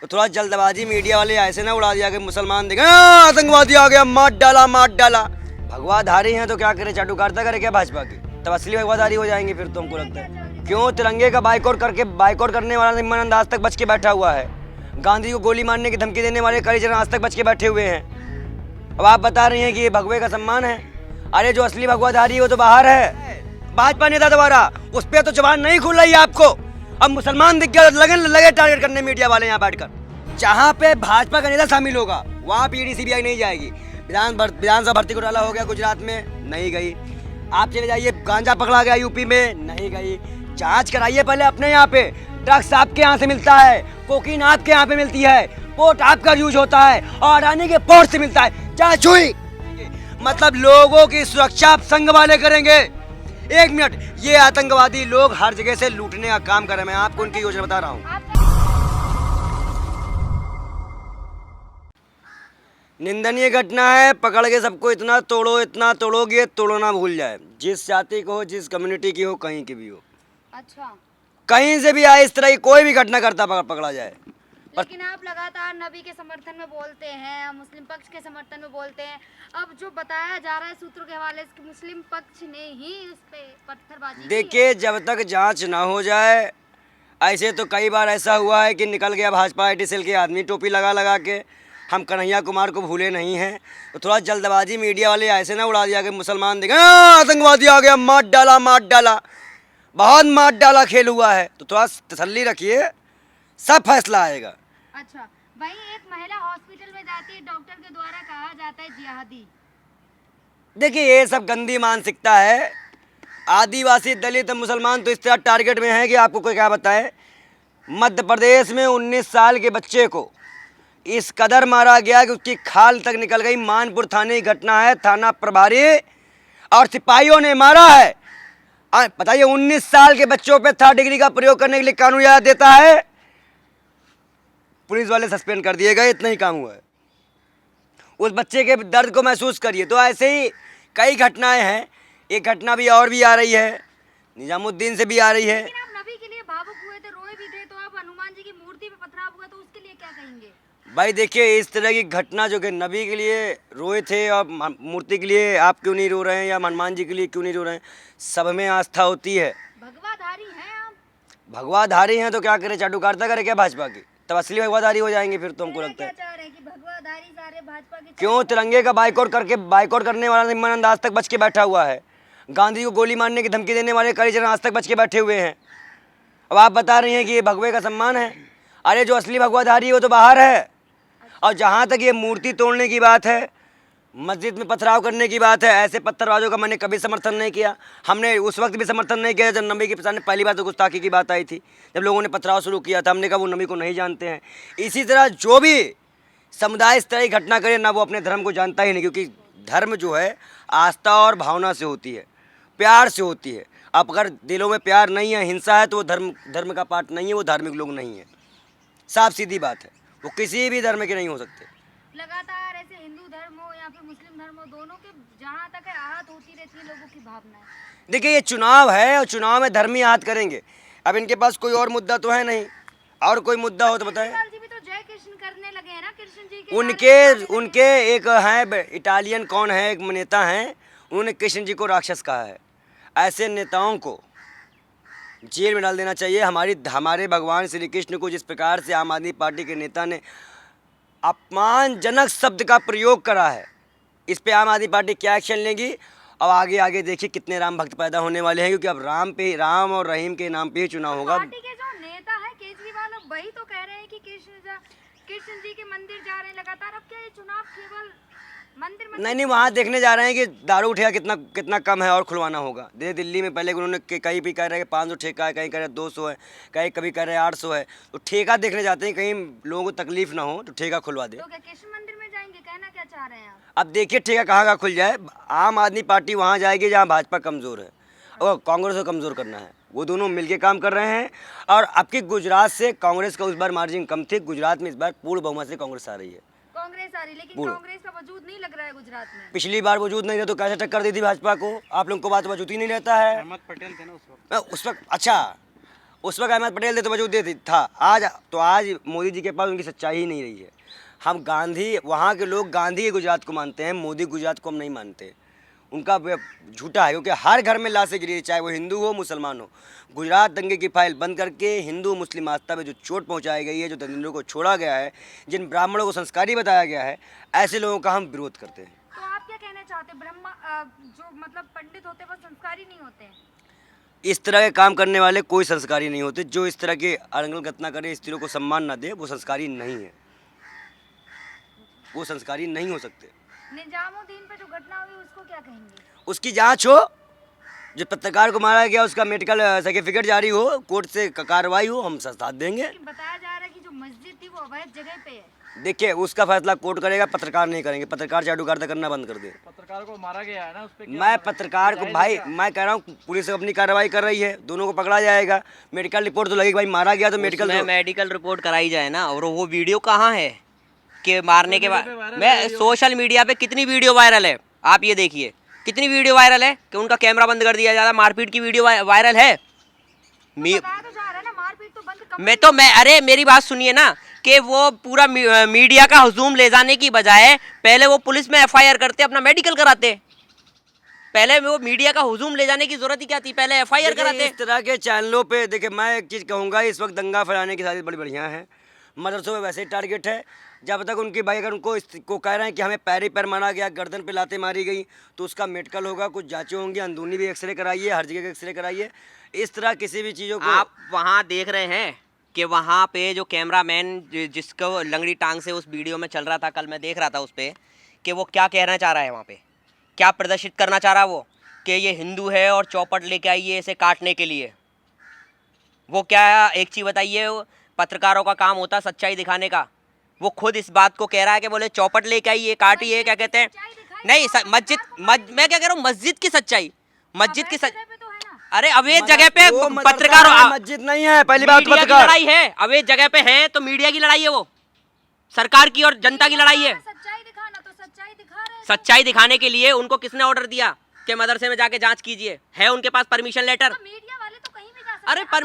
तो थोड़ा जल्दबाजी मीडिया वाले ऐसे ना उड़ा दिया कि मुसलमान देखे आतंकवादी आ गया, मार डाला मार डाला। भगवाधारी हैं तो क्या करे, चाटुकारिता करे क्या भाजपा की? तब असली भगवाधारी हो जाएंगे फिर तो हमको लगता है। क्यों तिरंगे का बाइकआउट करने वाला निम्नानंद आज तक बच के बैठा हुआ है। गांधी को गोली मारने की धमकी देने वाले कई जन आज तक बच के बैठे हुए हैं। अब आप बता रही हैं कि ये भगवे का सम्मान है। अरे जो असली भगवाधारी है वो तो बाहर है, भाजपा नेता द्वारा, उस पर तो जबान नहीं खुल रही है आपको। अब मुसलमान दिख गया लगे टारगेट करने मीडिया वाले यहाँ बैठकर। जहाँ पे भाजपा का नेता शामिल होगा वहाँ पीडी सीबीआई नहीं जाएगी। विधानसभा भर्ती घोटाला हो गया गुजरात में, नहीं गई। आप चले जाइए, गांजा पकड़ा गया यूपी में, नहीं गई। जांच कराइए पहले अपने यहाँ पे। ड्रग्स आपके यहाँ से मिलता है, कोकीन आपके यहाँ पे मिलती है, पोर्ट आपका यूज होता है और अडानी के पोर्ट से मिलता है। जांच हुई मतलब लोगों की सुरक्षा संघ वाले करेंगे। एक मिनट, ये आतंकवादी लोग हर जगह से लूटने का काम कर रहे हैं। मैं आपको उनकी योजना बता रहा हूँ। निंदनीय घटना है। पकड़ के सबको इतना तोड़ोगे ये तोड़ना भूल जाए। जिस जाति को हो, जिस कम्युनिटी की हो, कहीं की भी हो, अच्छा कहीं से भी आए, इस तरह की कोई भी घटना करता पकड़ा जाए। लेकिन आप लगातार नबी के समर्थन में बोलते हैं, मुस्लिम पक्ष के समर्थन में बोलते हैं। अब जो बताया जा रहा है सूत्रों के हवाले से मुस्लिम पक्ष ने ही उस पे पत्थरबाजी। देखिए, जब तक जांच ना हो जाए, ऐसे तो कई बार ऐसा हुआ है कि निकल गया भाजपा IT सेल के आदमी टोपी लगा के। हम कन्हैया कुमार को भूले नहीं हैं। तो थोड़ा जल्दबाजी मीडिया वाले ऐसे ना उड़ा दिया कि मुसलमान देखे आतंकवादी आ गया, मार डाला। बहुत मार डाला खेल हुआ है। तो थोड़ा तसल्ली रखिए, सब फैसला आएगा। अच्छा, वहीं एक महिला हॉस्पिटल में जाती है, डॉक्टर के द्वारा कहा जाता है जिहादी। देखिए, ये सब गंदी मानसिकता है। आदिवासी, दलित, मुसलमान तो इस तरह टारगेट में है कि आपको कोई क्या बताए। मध्य प्रदेश में 19 साल के बच्चे को इस कदर मारा गया कि उसकी खाल तक निकल गई। मानपुर थाने की घटना है। थाना प्रभारी और सिपाहियों ने मारा है। बताइए, 19 साल के बच्चों पे 3rd डिग्री का प्रयोग करने के लिए कानून याद देता है। पुलिस वाले सस्पेंड कर दिए गए, इतना ही काम हुआ है। उस बच्चे के दर्द को महसूस करिए। तो ऐसे ही कई घटनाएं हैं। एक घटना भी और भी आ रही है, निजामुद्दीन से भी आ रही है। लेकिन आप नबी के लिए भावुक हुए थे, रोए भी थे, तो आप हनुमान जी की मूर्ति पे पथराव हुआ तो उसके लिए क्या कहेंगे? भाई देखिए, इस तरह की घटना जो कि नबी के लिए रोए थे और मूर्ति के लिए आप क्यों नहीं रो रहे हैं, या हनुमान जी के लिए क्यों नहीं रो रहे हैं, सब में आस्था होती है। भगवाधारी हैं आप। भगवाधारी हैं तो क्या करे, चाटुकारिता करे क्या भाजपा की? तब असली भगवाधारी हो जाएंगे फिर तो हमको लगता है। क्या चाह रहे हैं कि भगवाधारी सारे भाजपा के? क्यों तिरंगे का बाइकआउट करने वाला निम्नानंद आज तक बच के बैठा हुआ है। गांधी को गोली मारने की धमकी देने वाले कई जन आज तक बच के बैठे हुए हैं। अब आप बता रही हैं कि ये भगवे का सम्मान है। अरे जो असली भगवाधारी है वो तो बाहर है। और जहाँ तक ये मूर्ति तोड़ने की बात है, मस्जिद में पथराव करने की बात है, ऐसे पत्थरबाजों का मैंने कभी समर्थन नहीं किया। हमने उस वक्त भी समर्थन नहीं किया जब नबी के सामने पहली बार तो गुस्ताखी की बात आई थी, जब लोगों ने पथराव शुरू किया था। हमने कहा वो नबी को नहीं जानते हैं। इसी तरह जो भी समुदाय इस तरह की घटना करे ना, वो अपने धर्म को जानता ही नहीं, क्योंकि धर्म जो है आस्था और भावना से होती है, प्यार से होती है। अब अगर दिलों में प्यार नहीं है, हिंसा है, तो वो धर्म का पार्ट नहीं है, वो धार्मिक लोग नहीं है। साफ सीधी बात है, वो किसी भी धर्म के नहीं हो सकते। लगातार ऐसे हिंदू धर्म हो या फिर मुस्लिम धर्म हो, दोनों के जहाँ तक है आहत होती रहती है लोगों की भावनाएं। देखिए, ये चुनाव है और चुनाव में धर्म ही आहत करेंगे। अब इनके पास कोई और मुद्दा तो है नहीं, और कोई मुद्दा हो तो बताएं। जी भी तो जय कृष्ण करने लगे हैं ना, कृष्ण जी के उनके एक हैं इटालियन, कौन है, एक नेता हैं, उन्होंने कृष्ण जी को राक्षस कहा है। ऐसे नेताओं को जेल में डाल देना चाहिए। हमारे भगवान श्री कृष्ण को जिस प्रकार से आम आदमी पार्टी के नेता ने अपमानजनक शब्द का प्रयोग करा है, इस पे आम आदमी पार्टी क्या एक्शन लेगी। अब आगे देखिए कितने राम भक्त पैदा होने वाले हैं, क्योंकि अब राम और रहीम के नाम पे ही चुनाव होगा। पार्टी के जो नेता है केजरीवाल, वही तो कह रहे हैं कि कृष्ण जी के मंदिर जा रहे हैं लगातार। अब क्या ये चुनाव केवल मंदिर में? नहीं, वहाँ देखने जा रहे हैं कि दारू ठेका कितना कम है और खुलवाना होगा। दिल्ली में पहले उन्होंने कहीं भी कह रहे हैं कि 500 ठेका है, कहीं कह रहे हैं 200 है, कभी कह रहे हैं 800 है। तो ठेका देखने जाते हैं, कहीं लोगों को तकलीफ ना हो तो ठेका खुलवा दे। तो क्या कृष्ण मंदिर में जाएंगे, कहना क्या चाह रहे हैं आप? अब देखिए ठेका कहाँ खुल जाए। आम आदमी पार्टी वहाँ जाएगी जहाँ भाजपा कमज़ोर है और कांग्रेस को कमज़ोर करना है। वो दोनों मिलके काम कर रहे हैं। और अब की गुजरात से कांग्रेस का उस बार मार्जिन कम थी, गुजरात में इस बार पूर्ण बहुमत से कांग्रेस आ रही है। कांग्रेस आ रही, लेकिन कांग्रेस का वजूद नहीं लग रहा है गुजरात में। पिछली बार वजूद नहीं था तो कैसे टक्कर दी थी भाजपा को? आप लोगों को बात वजूद ही नहीं रहता है। अहमद पटेल थे ना उस वक्त। अच्छा, उस वक्त अहमद पटेल थे तो वजूद था। आज मोदी जी के पास उनकी सच्चाई ही नहीं रही है। हम गांधी, वहाँ के लोग गांधी गुजरात को मानते हैं, मोदी गुजरात को हम नहीं मानते। उनका झूठा है, क्योंकि हर घर में लाशें गिरी, चाहे वो हिंदू हो मुसलमान हो। गुजरात दंगे की फाइल बंद करके हिंदू मुस्लिम आस्था में जो चोट पहुंचाई गई है, जो दलितों को छोड़ा गया है, जिन ब्राह्मणों को संस्कारी बताया गया है, ऐसे लोगों का हम विरोध करते हैं। तो आप क्या कहना चाहते हैं, जो मतलब पंडित होते हैं वो संस्कारी नहीं होते हैं? इस तरह के काम करने वाले कोई संस्कारी नहीं होते। जो इस तरह के अड़ंगल घटना करे, स्त्रियों को सम्मान ना दे, वो संस्कारी नहीं है, वो संस्कारी नहीं हो सकते। निजामुद्दीन पे जो घटना हुई उसको क्या कहेंगे? उसकी जांच हो, जो पत्रकार को मारा गया उसका मेडिकल सर्टिफिकेट जारी हो, कोर्ट से कार्रवाई हो, हम साथ देंगे। बताया जा रहा है कि जो मस्जिद थी वो अवैध जगह पे है। देखिए, उसका फैसला कोर्ट करेगा, पत्रकार नहीं करेंगे। पत्रकार चाटुकारिता करना बंद कर दे। पत्रकार को मारा गया है ना, उस पे मैं पत्रकार को भाई, मैं कह रहा हूँ पुलिस अपनी कार्रवाई कर रही है, दोनों को पकड़ा जाएगा। मेडिकल रिपोर्ट तो लगेगी भाई, मारा गया तो मेडिकल रिपोर्ट कराई जाए ना। और वो वीडियो कहाँ है कि मारने के बाद? मैं सोशल मीडिया पे कितनी वीडियो वायरल है, आप ये देखिए कितनी वीडियो वायरल है कि उनका कैमरा बंद कर दिया जा रहा है। मारपीट की वीडियो वायरल है। अरे मेरी बात सुनिए ना, कि वो पूरा मीडिया का हुजूम ले जाने की बजाय पहले वो पुलिस में एफआईआर करते, अपना मेडिकल कराते। पहले वो मीडिया का हुजूम ले जाने की जरूरत ही क्या थी, पहले एफआईआर कराते। इस तरह के चैनलों पे देखिए, मैं एक चीज़ कहूँगा, इस वक्त दंगा फैलाने की सारी बड़ी बढ़िया है। मदरसों में वैसे ही टारगेट है। जब तक उनकी भाई, अगर उनको कह रहे हैं कि हमें पैर ही पैर मारा गया, गर्दन पे लाते मारी गई, तो उसका मेडिकल होगा, कुछ जांचें होंगी, अंदरूनी भी एक्सरे कराइए, हर जगह का एक्सरे कराइए। इस तरह किसी भी चीज़ों को आप वहाँ देख रहे हैं कि वहाँ पे जो कैमरामैन जिसको लंगड़ी टांग से उस वीडियो में चल रहा था, कल मैं देख रहा था उस पर, कि वो क्या कहना चाह रहा है वहाँ पे, क्या प्रदर्शित करना चाह रहा है वो, कि ये हिंदू है और चौपट लेके आइए इसे काटने के लिए। वो क्या, एक चीज़ बताइए, पत्रकारों का काम होता है सच्चाई दिखाने का। वो खुद इस बात को कह रहा है कि बोले चौपट लेके आइए, काटिए, क्या कहते हैं, नहीं मैं क्या कह रहा हूँ, मस्जिद की सच्चाई, मस्जिद की अरे अवैध जगह पे पत्रकार, मस्जिद नहीं है, पहली बात पत्रकार लड़ाई है, अवैध जगह पे है तो मीडिया की लड़ाई है, वो सरकार की और जनता की लड़ाई है। सच्चाई दिखाना तो सच्चाई दिखा रहे हैं। सच्चाई दिखाने के लिए उनको किसने ऑर्डर दिया कि मदरसे में जाके जांच कीजिए? है उनके पास परमिशन लेटर? मीडिया वाले तो कहीं भी जा सकते हैं। अरे पर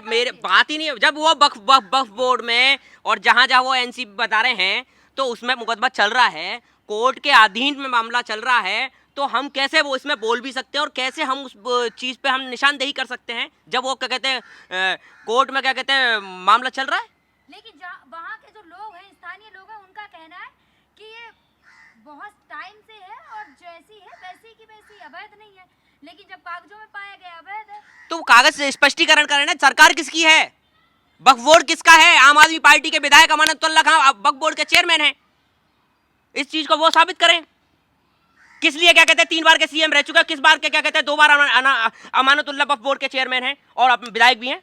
मेरे बात ही नहीं है। जब वो वक्फ बोर्ड में और जहाँ वो एनसी बता रहे हैं, तो उसमें मुकदमा चल रहा है, कोर्ट के अधीन में मामला चल रहा है, तो हम कैसे वो इसमें बोल भी सकते हैं और कैसे हम उस चीज़ पे हम निशानदेही कर सकते हैं जब वो क्या कहते हैं कोर्ट में क्या कहते हैं मामला चल रहा है? लेकिन वहाँ के जो लोग हैं, स्थानीय लोग हैं, उनका कहना है कि ये बहुत टाइम से है और जैसी है वैसी की वैसी, अवैध नहीं है। लेकिन जब कागजों में पाया गया अवैध है, तो कागज से स्पष्टीकरण करें ना। सरकार किसकी है? वक्फ बोर्ड किसका है? आम आदमी पार्टी के विधायक अमानतुल्लाह खान वक्फ बोर्ड के चेयरमैन हैं। इस चीज को वो साबित करें। किस लिए क्या कहते हैं 3 बार के सीएम रह चुका है, किस बार के क्या कहते हैं 2 बार अमानतुल्लाह वक्फ बोर्ड के चेयरमैन हैं और विधायक भी हैं।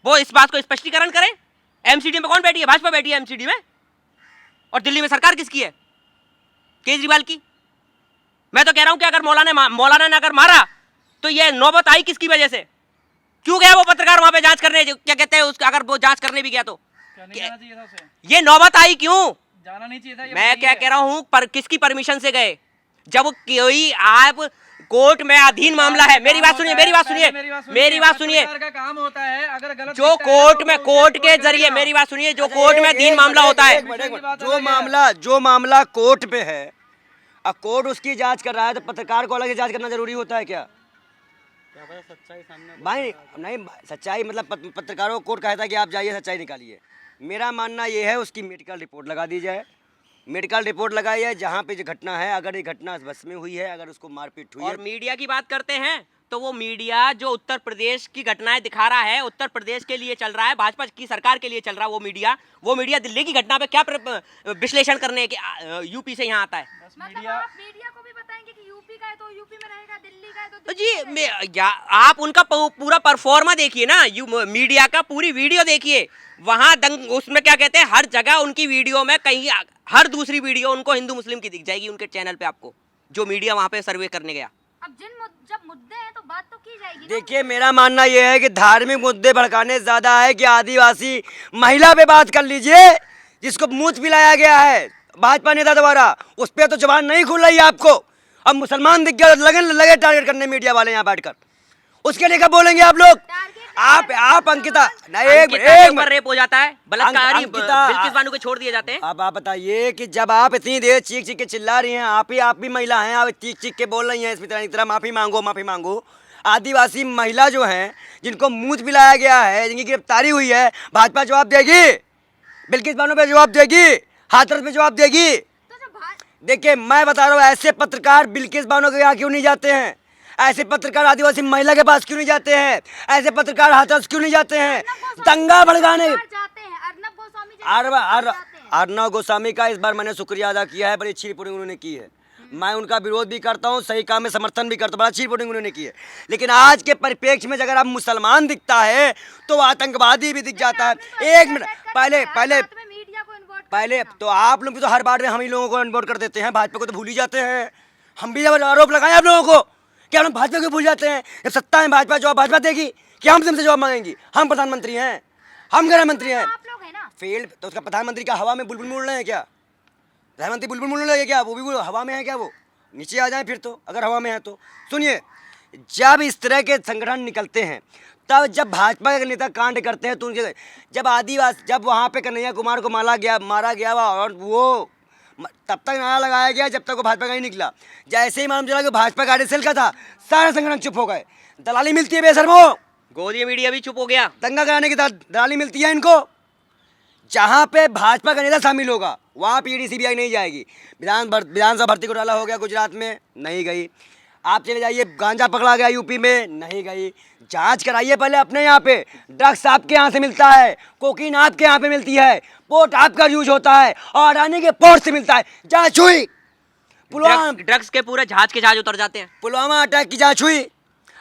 वो इस बात को स्पष्टीकरण करें। एमसीडी में कौन बैठी है? भाजपा बैठी है एमसीडी में। और दिल्ली में सरकार किसकी है? केजरीवाल की। मैं तो कह रहा हूं कि अगर मौलाना ने अगर मारा तो ये नौबत आई किसकी वजह से? क्यों गया वो पत्रकार वहां पे जांच करने? क्या कहते हैं उसका, अगर वो जांच करने भी गया तो ये नौबत आई क्यों? जाना नहीं चाहिए था। मैं क्या कह रहा हूं, पर किसकी परमिशन से गए? जब कोई आप कोर्ट में अधीन मामला है, मेरी बात सुनिए, मेरी बात सुनिए, काम होता है अगर गलत जो कोर्ट के जरिए, मेरी बात सुनिए, जो कोर्ट में अधीन मामला होता है, जो मामला कोर्ट पे है, अब कोर्ट उसकी जांच कर रहा है, तो पत्रकार को अलग से जांच करना जरूरी होता है क्या? सच्चाई सामने भाई नहीं, सच्चाई मतलब पत्रकारों को कोर्ट कहता है कि आप जाइए सच्चाई निकालिए। मेरा मानना ये है उसकी मेडिकल रिपोर्ट लगा दी जाए। मेडिकल रिपोर्ट लगाई है जहाँ पे जो घटना है, अगर ये घटना बस में हुई है, अगर उसको मारपीट हुई है। और मीडिया की बात करते हैं तो वो मीडिया जो उत्तर प्रदेश की घटनाएं दिखा रहा है, उत्तर प्रदेश के लिए चल रहा है, भाजपा की सरकार के लिए चल रहा है। वो मीडिया दिल्ली की घटना पे क्या विश्लेषण करने के यूपी से यहाँ आता है? मतलब आप मीडिया को भी बताएंगे कि यूपी का है तो यूपी में रहेगा, दिल्ली का है तो जी आप उनका पूरा परफॉर्मा देखिए ना, मीडिया का पूरी वीडियो देखिए। वहाँ उसमें क्या कहते हैं, हर जगह उनकी वीडियो में कहीं हर दूसरी वीडियो उनको हिंदू मुस्लिम की दिख जाएगी उनके चैनल पे आपको, जो मीडिया वहाँ पे सर्वे करने गया। अब जब मुद्दे हैं तो बात तो की जाएगी। देखिए, मेरा मानना यह है कि धार्मिक मुद्दे भड़काने ज्यादा है कि आदिवासी महिला पे बात कर लीजिए, जिसको मुंह पिलाया गया है भाजपा नेता द्वारा, उस पर तो जबान नहीं खुल रही है आपको। अब मुसलमान दिख गया लगे टारगेट करने मीडिया वाले यहाँ बैठकर, उसके लिए क्या बोलेंगे आप लोग? टारगेट आप अंकिता नहीं अंकिता के ऊपर रेप हो जाता है, बलात्कारी अंकिता, बिल्किस बानो को छोड़ दिए जाते हैं। अब आप बताइए कि जब आप इतनी देर चीख चीख के चिल्ला रही हैं, आप भी महिला हैं, आप चीख चीख के बोल रही हैं स्मिता रानी की तरह माफी मांगो। आदिवासी महिला जो हैं जिनको मुंह पिलाया गया है, जिनकी गिरफ्तारी हुई है, भाजपा जवाब देगी, बिल्किस बानो पे जवाब देगी, हाथरस पे जवाब देगी। तो जो देखिए मैं बता रहा हूँ, ऐसे पत्रकार बिल्किस बानो के यहाँ क्यों नहीं जाते हैं? ऐसे पत्रकार आदिवासी महिला के पास क्यों नहीं जाते हैं? ऐसे पत्रकार हाथरस क्यों नहीं जाते हैं? दंगा भड़काने जाते हैं अर्नब गोस्वामी जैसे अर्नब गोस्वामी का इस बार मैंने शुक्रिया अदा किया है, बड़ी अच्छी रिपोर्टिंग उन्होंने की है। मैं उनका विरोध भी करता हूँ, सही काम में समर्थन भी करता हूँ, बड़ा अच्छी रिपोर्टिंग उन्होंने की है। लेकिन आज के परिप्रेक्ष्य में अगर आप मुसलमान दिखता है तो आतंकवादी भी दिख जाता है। एक मिनट पहले तो आप लोग भी तो हर बार में हम ही लोगों को अनबोर्ड कर देते हैं, भाजपा को तो भूल ही जाते हैं। हम भी जब आरोप लगाए आप लोगों को कि हम भाजपा को भूल जाते हैं। जब सत्ता में भाजपा जवाब भाजपा देगी कि हम तुमसे जवाब मांगेंगी? हम प्रधानमंत्री हैं, हम गृह मंत्री हैं। आप लोग हैं ना। फेल तो उसका प्रधानमंत्री का हवा में बुलबुल उड़ रहे हैं क्या? प्रधानमंत्री बुलबुल उड़ रहे हैं क्या? वो भी हवा में है क्या? वो नीचे आ जाए फिर तो, अगर हवा में है तो। सुनिए, जब इस तरह के संगठन निकलते हैं, तब जब भाजपा के नेता कांड करते हैं तो उनके जब वहाँ पे कन्हैया कुमार को मारा गया और वो तब तक नारा लगाया गया जब तक वो भाजपा का नहीं निकला। जैसे ही मालूम चला कि भाजपा का आरएसएल का था, सारे संगठन चुप हो गए। दलाली मिलती है बेशर्मो, गोदी मीडिया भी चुप हो गया। दंगा कराने की दलाली मिलती है इनको। जहाँ पे भाजपा का नेता शामिल होगा वहाँ पीडी सीबीआई नहीं जाएगी। विधानसभा भर्ती घोटाला हो गया गुजरात में, नहीं गई। आप चले जाइए, गांजा पकड़ा गया यूपी में, नहीं गई। जांच कराइए पहले अपने यहाँ पे। ड्रग्स आपके यहाँ से मिलता है, कोकीन आपके यहाँ पे मिलती है, पोर्ट आपका यूज होता है और आने के पोर्ट से मिलता है। जांच हुई। ड्रग्स के पूरे जहाज के जहाज उतर जाते हैं। पुलवामा अटैक की जांच हुई।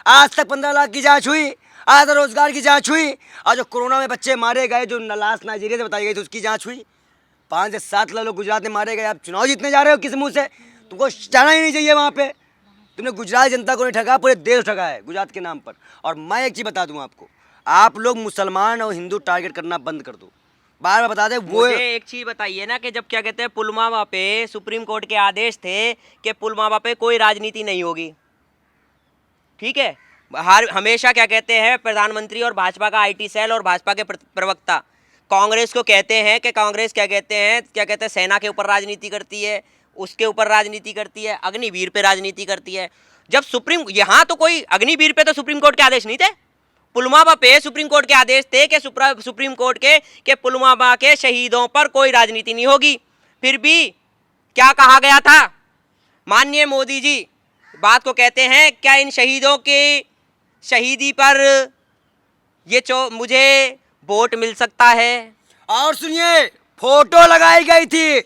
आज तक 15 लाख की जांच हुई। आज तक रोजगार की जांच हुई। और जो कोरोना में बच्चे मारे गए, जो लाश नाइजीरिया से बताई गई थी, उसकी जांच हुई। 5 से 7 लाख लोग गुजरात में मारे गए। आप चुनाव जीतने जा रहे हो किस मुंह से? तुमको जाना ही नहीं चाहिए वहाँ पे। तुमने गुजरात जनता को नहीं ठगा, पूरे देश ठगा है गुजरात के नाम पर। और मैं एक चीज़ बता दूं आपको, आप लोग मुसलमान और हिंदू टारगेट करना बंद कर दो। बार बार बता दे। वो मुझे एक चीज बताइए ना कि जब क्या कहते हैं पुलवामा पे सुप्रीम कोर्ट के आदेश थे कि पुलवामा पे कोई राजनीति नहीं होगी, ठीक है, हमेशा क्या कहते हैं प्रधानमंत्री और भाजपा का आईटी सेल और भाजपा के प्रवक्ता कांग्रेस को कहते हैं कि कांग्रेस क्या कहते हैं सेना के ऊपर राजनीति करती है, उसके ऊपर राजनीति करती है, अग्निवीर पे राजनीति करती है। जब यहाँ तो कोई अग्निवीर पे तो सुप्रीम कोर्ट के आदेश नहीं थे, पुलवामा पे सुप्रीम कोर्ट के आदेश थे कि सुप्रीम कोर्ट के पुलवामा के शहीदों पर कोई राजनीति नहीं होगी। फिर भी क्या कहा गया था? माननीय मोदी जी बात को कहते हैं, क्या इन शहीदों की शहीदी पर मुझे वोट मिल सकता है? और सुनिए, फोटो लगाई गई थी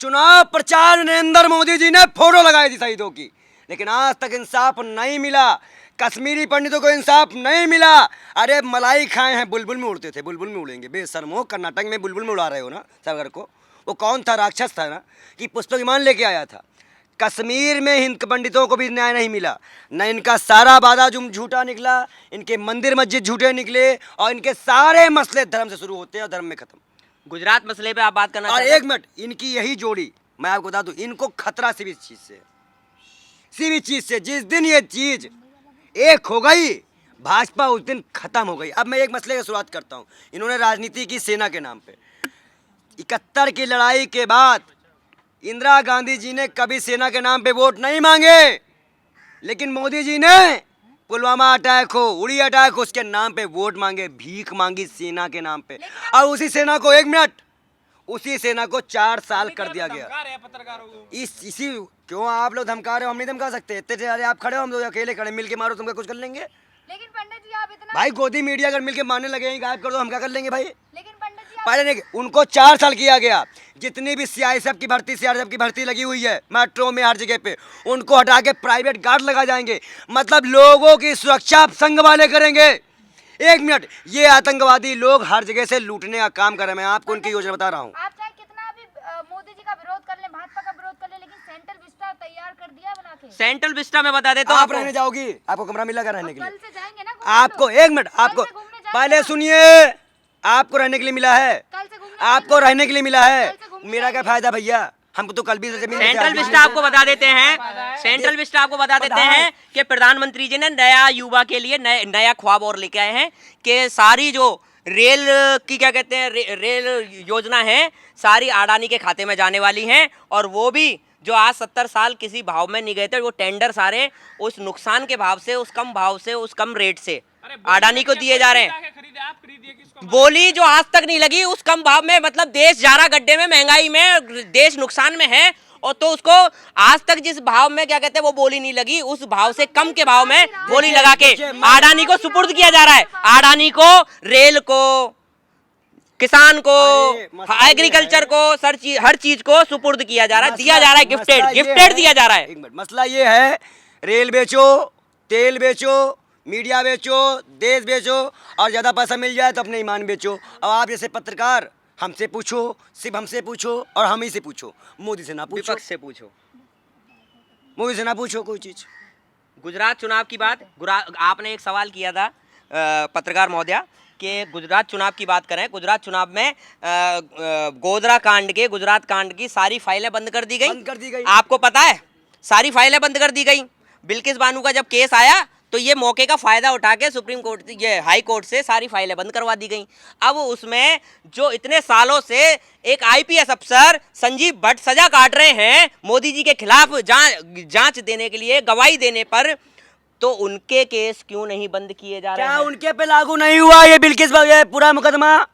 चुनाव प्रचार, नरेंद्र मोदी जी ने फोटो लगाई थी शहीदों की, लेकिन आज तक इंसाफ नहीं मिला। कश्मीरी पंडितों को इंसाफ नहीं मिला। अरे मलाई खाए हैं, बुलबुल में उड़ते थे, बुलबुल में उड़ेंगे बेशर्मो। कर्नाटक में बुलबुल में उड़ा रहे हो ना सरकार को। वो कौन था? राक्षस था ना, कि पुष्पक विमान लेके आया था। कश्मीर में हिंद पंडितों को भी न्याय नहीं मिला, न इनका सारा वादा झूठा निकला, इनके मंदिर मस्जिद झूठे निकले, और इनके सारे मसले धर्म से शुरू होते हैं और धर्म में खत्म। गुजरात मसले पे आप बात करना और एक मिनट, इनकी यही जोड़ी मैं आपको बता दूं, इनको खतरा किसी भी चीज से जिस दिन ये चीज एक हो गई, भाजपा उस दिन खत्म हो गई। अब मैं एक मसले की शुरुआत करता हूं। इन्होंने राजनीति की सेना के नाम पे 71 की लड़ाई के बाद इंदिरा गांधी जी ने कभी सेना के नाम पे वोट नहीं मांगे, लेकिन मोदी जी ने पुलवामा अटैक हो, उड़ी अटैक हो, उसके नाम पे वोट मांगे, भीख मांगी सेना के नाम पे। और उसी सेना को 1 मिनट, उसी सेना को 4 साल कर दिया गया। इसी क्यों आप लोग धमका रहे हो? हम नहीं धमका सकते। इतने सारे आप खड़े हो, हम लोग अकेले खड़े, मिलके मारो, तुमका कुछ कर लेंगे? लेकिन पंडित जी आप इतना भाई गोदी मीडिया अगर मिलके मारने लगे, गायब कर दो, हम क्या कर लेंगे भाई? लेकिन पंडित जी पहले नहीं, उनको 4 साल किया गया। जितनी भी सीआईएसएफ की भर्ती लगी हुई है मेट्रो में हर जगह पे, उनको हटा के प्राइवेट गार्ड लगा जाएंगे। मतलब लोगों की सुरक्षा संघ वाले करेंगे। 1 मिनट, ये आतंकवादी लोग हर जगह से लूटने का काम कर रहे हैं। मैं आपको उनकी योजना बता रहा हूँ। आप चाहे कितना भी मोदी जी का विरोध कर ले, भाजपा का विरोध कर ले, लेकिन सेंट्रल विस्टा तैयार कर दिया बना के। सेंट्रल विस्टा में बता देता हूं आप रहने जाओगी, आपको कमरा मिलेगा रहने के कल लिए। से जाएंगे ना आपको 1 मिनट, आपको पहले सुनिए, आपको रहने के लिए मिला है, कल से घूमने आपको रहने के लिए मिला है। कल से घूमने मेरा क्या फायदा भैया? हमको तो कल भी जमीन सेंट्रल विस्टा आपको बता देते हैं, सेंट्रल विस्टा आपको बता देते हैं कि प्रधानमंत्री जी ने नया युवा के लिए नया ख्वाब और लेके आए हैं कि सारी जो रेल की क्या कहते हैं रेल योजना है सारी अडानी के खाते में जाने वाली हैं, और वो भी जो आज 70 साल किसी भाव में नहीं गए थे, वो टेंडर सारे उस नुकसान के भाव से, उस कम भाव से, उस कम रेट से अडानी को दिए जा रहे हैं। बोली जो आज तक नहीं लगी उस कम भाव में, मतलब देश जा रहा गड्ढे में, महंगाई में, देश नुकसान में है, और तो उसको आज तक जिस भाव में क्या कहते हैं वो बोली नहीं लगी, उस भाव से कम के भाव में बोली लगा के अडानी को सुपुर्द किया जा रहा है। अडानी को, रेल को, किसान को, एग्रीकल्चर को, हर चीज को सुपुर्द किया जा रहा है, दिया जा रहा है, गिफ्टेड दिया जा रहा है। एक मिनट, मसला ये है, रेल बेचो, तेल बेचो, मीडिया बेचो, देश बेचो, और ज्यादा पैसा मिल जाए तो अपने ईमान बेचो। अब आप जैसे पत्रकार हमसे पूछो, सिर्फ हमसे पूछो और हम ही से पूछो, मोदी से ना पूछो, विपक्ष से पूछो, मोदी से ना पूछो कोई चीज। गुजरात चुनाव की बात, आपने एक सवाल किया था पत्रकार महोदया कि गुजरात चुनाव की बात करें। गुजरात चुनाव में गोधरा कांड के, गुजरात कांड की सारी फाइलें बंद कर दी गई। आपको पता है सारी फाइलें बंद कर दी गई। बिल्किस बानो का जब केस आया तो ये मौके का फायदा उठा के सुप्रीम कोर्ट, ये हाई कोर्ट से सारी फाइलें बंद करवा दी गई। अब उसमें जो इतने सालों से एक आईपीएस अफसर संजीव भट्ट सजा काट रहे हैं मोदी जी के खिलाफ जांच देने के लिए, गवाही देने पर, तो उनके केस क्यों नहीं बंद किए जा रहे हैं? क्या उनके पे लागू नहीं हुआ ये बिल्किस पूरा मुकदमा?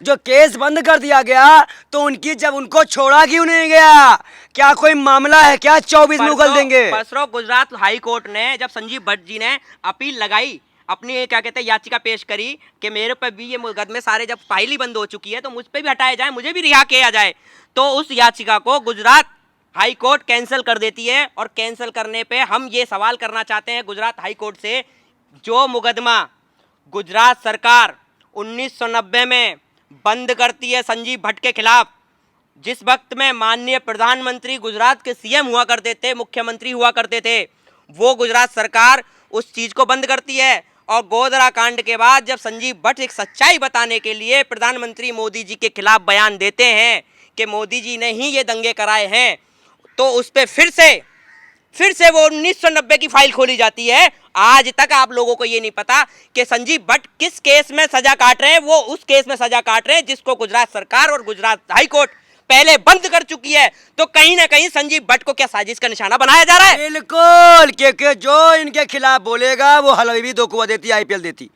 जो केस बंद कर दिया गया तो उनकी, जब उनको छोड़ा क्यों नहीं गया? क्या कोई मामला है क्या 24 में उगल देंगे? परसों गुजरात हाई कोर्ट ने जब संजीव भट्ट जी ने अपील लगाई, अपनी क्या कहते हैं याचिका पेश करी कि मेरे पर भी ये मुकदमे सारे जब फाइल ही बंद हो चुकी है तो मुझ पर भी हटाया जाए, मुझे भी रिहा किया जाए, तो उस याचिका को गुजरात हाई कोर्ट कैंसिल कर देती है। और कैंसिल करने पे हम ये सवाल करना चाहते हैं गुजरात हाई कोर्ट से, जो मुकदमा गुजरात सरकार 1990 में बंद करती है संजीव भट्ट के खिलाफ, जिस वक्त में माननीय प्रधानमंत्री गुजरात के सीएम हुआ करते थे, मुख्यमंत्री हुआ करते थे, वो गुजरात सरकार उस चीज को बंद करती है। और गोधरा कांड के बाद जब संजीव भट्ट एक सच्चाई बताने के लिए प्रधानमंत्री मोदी जी के खिलाफ बयान देते हैं कि मोदी जी ने ही ये दंगे कराए हैं, तो उस पर फिर से वो 1990 की फाइल खोली जाती है। आज तक आप लोगों को ये नहीं पता कि संजीव भट्ट किस केस में सजा काट रहे हैं। वो उस केस में सजा काट रहे हैं जिसको गुजरात सरकार और गुजरात हाई कोर्ट पहले बंद कर चुकी है। तो कहीं ना कहीं संजीव भट्ट को क्या साजिश का निशाना बनाया जा रहा है? बिल्कुल, क्योंकि जो इनके खिलाफ बोलेगा वो हलवे भी 2 कुआ देती, आईपीएल देती,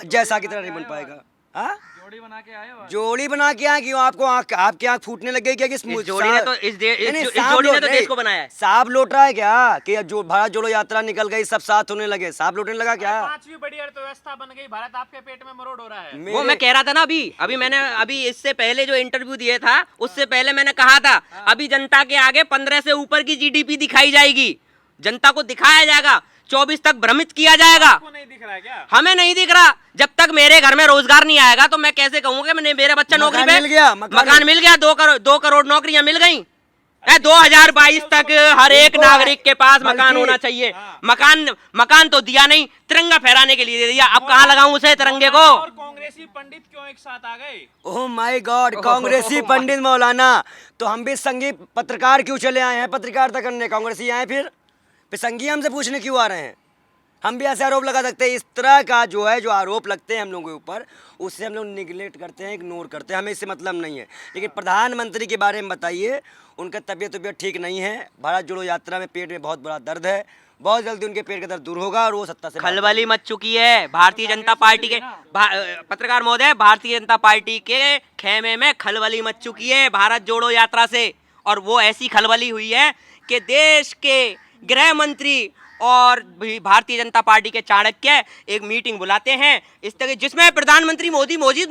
जैसा की तरह नहीं बन पाएगा। हाँ, जोड़ी बना के आए हो? जोड़ी बना के आए, क्यों आपको आपकी आँख फूटने लग गई क्या? कि इस जोड़ी ने तो देश को बनाया है। सांप लौट रहा है क्या कि जो भारत जोड़ो यात्रा निकल गई, सब साथ होने लगे, सांप लौटने लगा क्या? 5वीं बड़ी अर्थव्यवस्था बन गई, भारत आपके पेट में मरोड़ हो रहा है। वो मैं कह रहा था ना, अभी मैंने इससे पहले जो इंटरव्यू दिया था उससे पहले मैंने कहा था अभी जनता के आगे 15 से ऊपर की जीडीपी दिखाई जाएगी, जनता को दिखाया जाएगा, 24 तक भ्रमित किया जाएगा। आपको नहीं दिख रहा है क्या? हमें नहीं दिख रहा। जब तक मेरे घर में रोजगार नहीं आएगा तो मैं कैसे कहूंगा कि मेरा बच्चा नौकरी पे? मकान मिल गया, 2 करोड़ नौकरियां मिल गई। 2022 तक हर एक नागरिक के पास मकान होना चाहिए। मकान तो दिया नहीं, तिरंगा फहराने के लिए दे दिया। अब कहाँ लगाऊं उसे तिरंगे को? और कांग्रेसी पंडित क्यों एक साथ आ गए? ओह माय गॉड, कांग्रेसी पंडित मौलाना, तो हम भी संघी पत्रकार क्यों चले आए हैं पत्रकारिता करने? कांग्रेसी आए फिर संघी हमसे पूछने क्यों आ रहे हैं? हम भी ऐसे आरोप लगा सकते हैं। इस तरह का जो आरोप लगते हैं हम लोगों के ऊपर, उससे हम लोग निगलेक्ट करते हैं, इग्नोर करते हैं, हमें इससे मतलब नहीं है। लेकिन प्रधानमंत्री के बारे में बताइए, उनका तबीयत ठीक नहीं है, भारत जोड़ो यात्रा में पेट में बहुत बड़ा दर्द है, बहुत जल्दी उनके पेट का दर्द दूर होगा और वो सत्ता से खलबली मच चुकी है। भारतीय जनता पार्टी के पत्रकार महोदय, भारतीय जनता पार्टी के खेमे में खलबली मच चुकी है भारत जोड़ो यात्रा से। और वो ऐसी खलबली हुई है कि देश के गृह मंत्री और भारतीय जनता पार्टी के चाणक्य एक मीटिंग बुलाते हैं इस तरह, जिसमें प्रधानमंत्री मोदी मौजूद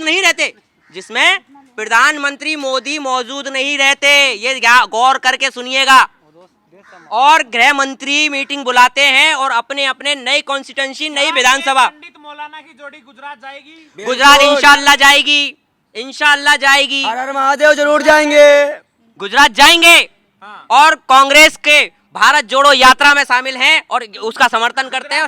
नहीं रहते, ये गौर करके सुनिएगा। और गृह मंत्री मीटिंग बुलाते हैं और अपने अपने नई कॉन्स्टिट्यूंसी, नई विधानसभा, पंडित मौलाना की जोड़ी गुजरात जाएगी। गुजरात इंशाल्लाह जाएगी। हर हर महादेव जरूर जाएंगे, गुजरात जाएंगे। और कांग्रेस के भारत जोड़ो यात्रा में शामिल हैं और उसका समर्थन करते हैं।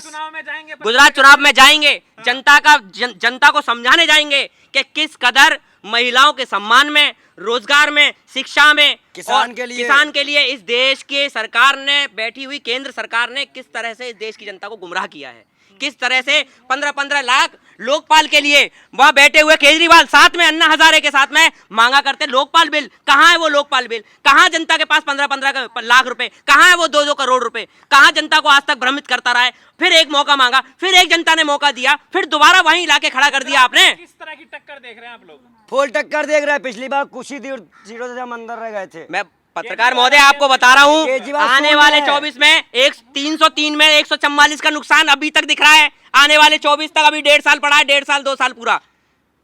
गुजरात चुनाव में जाएंगे, जनता को समझाने जाएंगे कि किस कदर महिलाओं के सम्मान में, रोजगार में, शिक्षा में, किसान और के लिए। किसान के लिए इस देश के सरकार ने, बैठी हुई केंद्र सरकार ने किस तरह से इस देश की जनता को गुमराह किया है, किस तरह से 15-15 लाख लोकपाल के लिए वह बैठे हुए केजरीवाल साथ में अन्ना हजारे के साथ में मांगा करते लोकपाल बिल। कहाँ है वो लोकपाल बिल? कहाँ जनता के पास 15-15 लाख रुपए? कहाँ है वो 2-2 करोड़ रुपए? कहाँ जनता को आज तक भ्रमित करता रहा है? फिर एक मौका मांगा, फिर एक जनता ने मौका दिया, फिर दोबारा वहीं लाके खड़ा कर दिया आपने। किस तरह की टक्कर देख रहे हैं आप लोग? फुल टक्कर देख रहा है। पिछली बार कुछ ही सीटों से हम अंदर रह गए थे। मैं पत्रकार महोदय आपको बता रहा हूँ, केजरीवाल आने शून्य वाले है। 24 में 303 में 144 का नुकसान अभी तक दिख रहा है। आने वाले 24 तक अभी 1.5 साल पड़ा है, 1.5 साल 2 साल पूरा।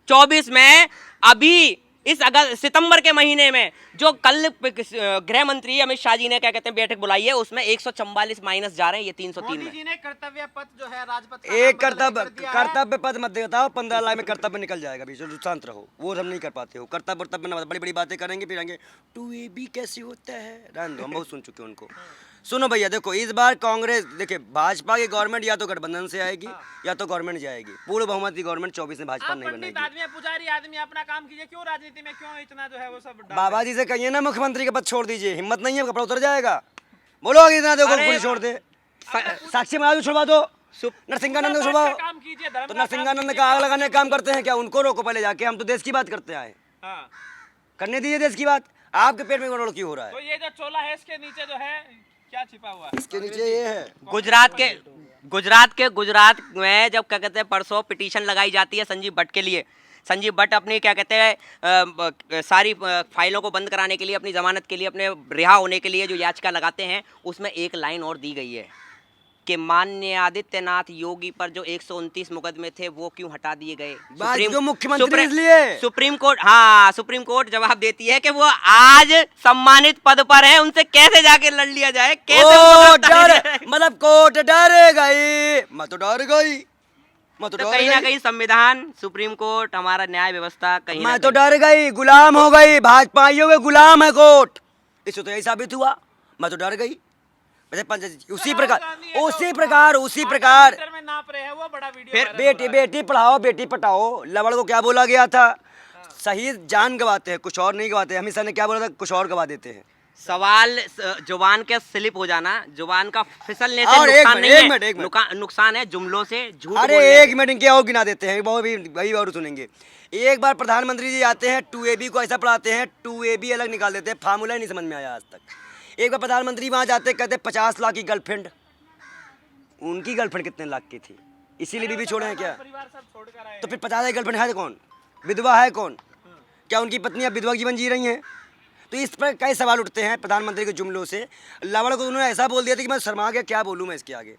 24 में अभी इस अगस्त सितंबर के महीने में जो कल गृह मंत्री अमित शाह जी ने क्या कहते हैं बैठक बुलाई है, उसमें 144 माइनस जा रहे हैं ये 303 मोदी में। जी ने कर्तव्य पथ जो है राजपथ का एक नाम बदल कर्तव्य कर दिया है। कर्तव्य पद मत बताओ, 15 लाख में कर्तव्य निकल जाएगा। बीच में शांत रहो, वो हम नहीं कर पाते हो। कर्तव्य न बड़ी बड़ी बातें करेंगे, फिर आएंगे 2AB कैसे होता है, रहने दो, हम बहुत सुन चुके हैं उनको। सुनो भैया, देखो इस बार कांग्रेस, देखिए भाजपा की गवर्नमेंट या तो गठबंधन से आएगी या तो गवर्नमेंट जाएगी। पूर्ण बहुमत की गवर्नमेंट 24 में भाजपा आप नहीं पंडित बनेगी। आदमी है, पुजारी आदमी, अपना काम कीजिए। क्यों राजनीति में क्यों इतना जो है वो सब डाल बाबा जी से कहिए ना मुख्यमंत्री का पद छोड़ दीजिए, हिम्मत नहीं है, कपड़ा उतर जाएगा। बोलो आगे इतना, देखो अरे, पुलिस छोड़ दे। साक्षी महाराज छुड़वा दो, नरसिंहानंद को छुड़वाओ। काम कीजिए, धर्म तो का काम नरसिंहानंद कीजिए। का आग लगाने का काम करते हैं क्या? उनको रोको पहले जाके, हम तो देश की बात करते आए। हाँ। करने दीजिए देश की बात। आपके पेट में गड़बड़ क्यों हो रहा तो है? ये जो चोला है इसके नीचे जो है क्या छिपा हुआ है? इसके नीचे ये है। गुजरात में जब क्या कहते हैं परसों पिटीशन लगाई जाती है संजीव भट्ट के लिए, संजीव भट्ट अपनी क्या कहते हैं सारी फाइलों को बंद कराने के लिए, अपनी जमानत के लिए, अपने रिहा होने के लिए जो याचिका लगाते हैं, उसमें एक लाइन और दी गई है कि माननीय आदित्यनाथ योगी पर जो 129 मुकदमे थे वो क्यों हटा दिए गए। जो मुख्यमंत्री इसलिए सुप्रीम कोर्ट, हाँ सुप्रीम कोर्ट जवाब देती है कि वो आज सम्मानित पद पर है, उनसे कैसे जाके लड़ लिया जाए, कैसे उनको गिरफ्तार किया जाए। मतलब कोर्ट डर गई, मैं तो डर गई, मैं तो तो डर कहीं ना गई, कहीं संविधान, सुप्रीम कोर्ट, हमारा न्याय व्यवस्था कहीं ना मैं तो कहीं डर गई, गुलाम हो गई, भाजपाइयों के गुलाम है कोर्ट। इससे तो यही साबित हुआ, मैं तो डर गई। उसी प्रकार मीटर में नाप रहे हैं वो बड़ा वीडियो फिर वायरल हो बेटी रहा है। बेटी पढ़ाओ बेटी पटाओ, लवड़ को क्या बोला गया था? शहीद जान गवाते हैं, कुछ और नहीं गवाते। हमेशा ने क्या बोला था? कुछ और गवा देते हैं। सवाल जुबान के स्लिप हो जाना, जुबान का फिसलने से और एक नुकसान नहीं मिनट, है, नुकसान है जुमलों से, झूठ अरे बोलने एक से। मिनट इनके और गिना देते हैं, वो भी वही और सुनेंगे। एक बार प्रधानमंत्री जी आते हैं, 2AB को ऐसा पढ़ाते हैं, 2AB अलग निकाल देते हैं, फार्मूला ही नहीं समझ में आया आज तक। एक बार प्रधानमंत्री वहाँ जाते, कहते 50 लाख की गर्लफ्रेंड, उनकी गर्लफ्रेंड कितने लाख की थी? इसीलिए बीवी छोड़े हैं क्या? परिवार सब छोड़कर आए। तो फिर 50 लाख गर्लफ्रेंड है कौन? विधवा है कौन? क्या उनकी पत्नी अब विधवा जीवन जी रही हैं? तो इस पर कई सवाल उठते हैं प्रधानमंत्री के जुमलों से। लवड़ को उन्होंने ऐसा बोल दिया था कि मैं शर्मा गया, क्या बोलूँ मैं इसके आगे।